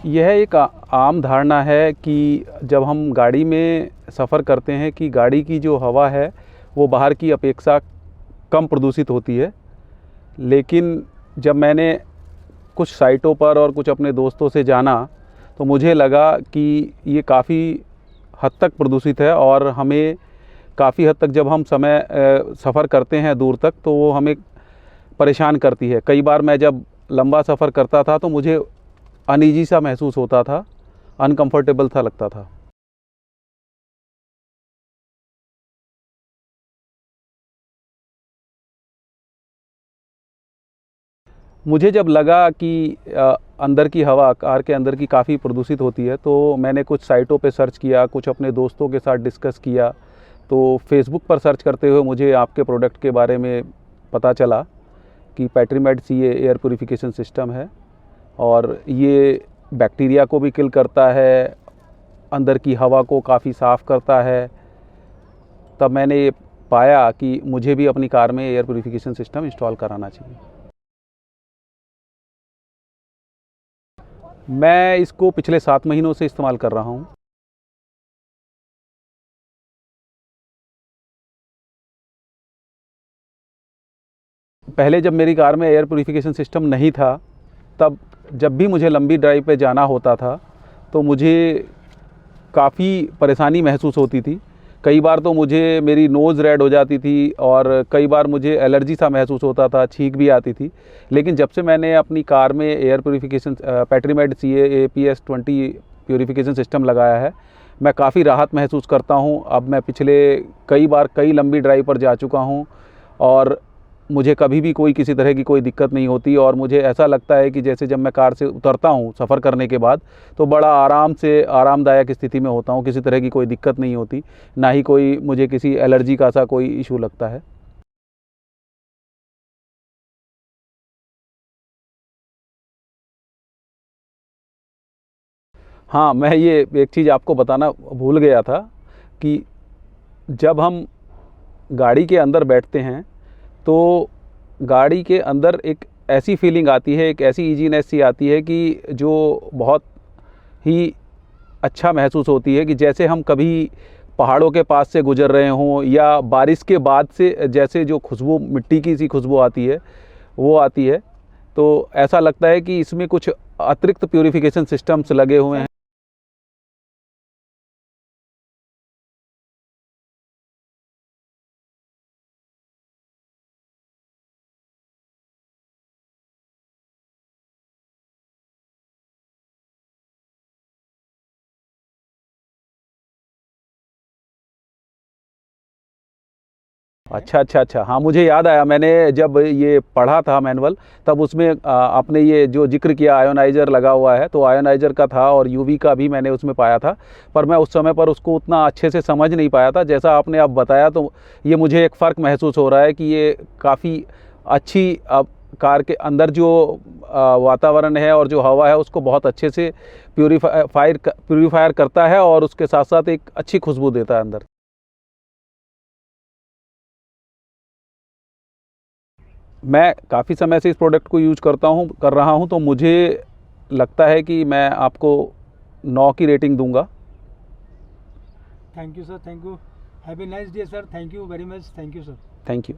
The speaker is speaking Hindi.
यह एक आम धारणा है कि जब हम गाड़ी में सफ़र करते हैं कि गाड़ी की जो हवा है वो बाहर की अपेक्षा कम प्रदूषित होती है। लेकिन जब मैंने कुछ साइटों पर और कुछ अपने दोस्तों से जाना तो मुझे लगा कि ये काफ़ी हद तक प्रदूषित है और हमें काफ़ी हद तक जब हम सफ़र करते हैं दूर तक तो वो हमें परेशान करती है। कई बार मैं जब लंबा सफ़र करता था तो मुझे अनईज़ी सा महसूस होता था, अनकंफर्टेबल सा लगता था। मुझे जब लगा कि अंदर की हवा कार के अंदर की काफ़ी प्रदूषित होती है तो मैंने कुछ साइटों पे सर्च किया, कुछ अपने दोस्तों के साथ डिस्कस किया। तो फेसबुक पर सर्च करते हुए मुझे आपके प्रोडक्ट के बारे में पता चला कि पैट्रीमेड सीए एयर प्यूरिफिकेशन सिस्टम है और ये बैक्टीरिया को भी किल करता है, अंदर की हवा को काफ़ी साफ़ करता है। तब मैंने ये पाया कि मुझे भी अपनी कार में एयर प्यूरिफिकेशन सिस्टम इंस्टॉल कराना चाहिए। मैं इसको पिछले 7 महीनों से इस्तेमाल कर रहा हूँ। पहले जब मेरी कार में एयर प्यूरिफिकेशन सिस्टम नहीं था, तब जब भी मुझे लंबी ड्राइव पे जाना होता था तो मुझे काफ़ी परेशानी महसूस होती थी। कई बार तो मुझे मेरी नोज़ रेड हो जाती थी और कई बार मुझे एलर्जी सा महसूस होता था, छींक भी आती थी। लेकिन जब से मैंने अपनी कार में एयर प्यूरिफिकेशन पैट्रीमेड सीए APS 20 प्यूरिफिकेशन सिस्टम लगाया है, मैं काफ़ी राहत महसूस करता हूँ। अब मैं पिछले कई बार कई लंबी ड्राइव पर जा चुका हूँ और मुझे कभी भी कोई किसी तरह की कोई दिक्कत नहीं होती और मुझे ऐसा लगता है कि जैसे जब मैं कार से उतरता हूँ सफ़र करने के बाद तो बड़ा आराम से आरामदायक स्थिति में होता हूँ, किसी तरह की कोई दिक्कत नहीं होती, ना ही कोई मुझे किसी एलर्जी का सा कोई इशू लगता है। हाँ, मैं ये एक चीज़ आपको बताना भूल गया था कि जब हम गाड़ी के अंदर बैठते हैं तो गाड़ी के अंदर एक ऐसी फीलिंग आती है, एक ऐसी ईजीनेस सी आती है कि जो बहुत ही अच्छा महसूस होती है कि जैसे हम कभी पहाड़ों के पास से गुजर रहे हों या बारिश के बाद से जैसे जो खुशबू मिट्टी की सी खुशबू आती है वो आती है। तो ऐसा लगता है कि इसमें कुछ अतिरिक्त प्यूरिफिकेशन सिस्टम्स लगे हुए हैं। अच्छा, अच्छा, अच्छा। हाँ, मुझे याद आया, मैंने जब ये पढ़ा था मैनुअल तब उसमें आपने ये जो ज़िक्र किया आयोनाइज़र लगा हुआ है, तो आयोनाइज़र का था और यूवी का भी मैंने उसमें पाया था। पर मैं उस समय पर उसको उतना अच्छे से समझ नहीं पाया था। जैसा आपने अब बताया तो ये मुझे एक फ़र्क महसूस हो रहा है कि ये काफ़ी अच्छी कार के अंदर जो वातावरण है और जो हवा है उसको बहुत अच्छे से प्यूरीफायर करता है और उसके साथ-साथ एक अच्छी खुशबू देता है अंदर। मैं काफ़ी समय से इस प्रोडक्ट को यूज़ कर रहा हूँ, तो मुझे लगता है कि मैं आपको 9 की रेटिंग दूँगा। Thank you sir, thank you. Have a nice day sir, thank you very much, thank you sir. Thank you.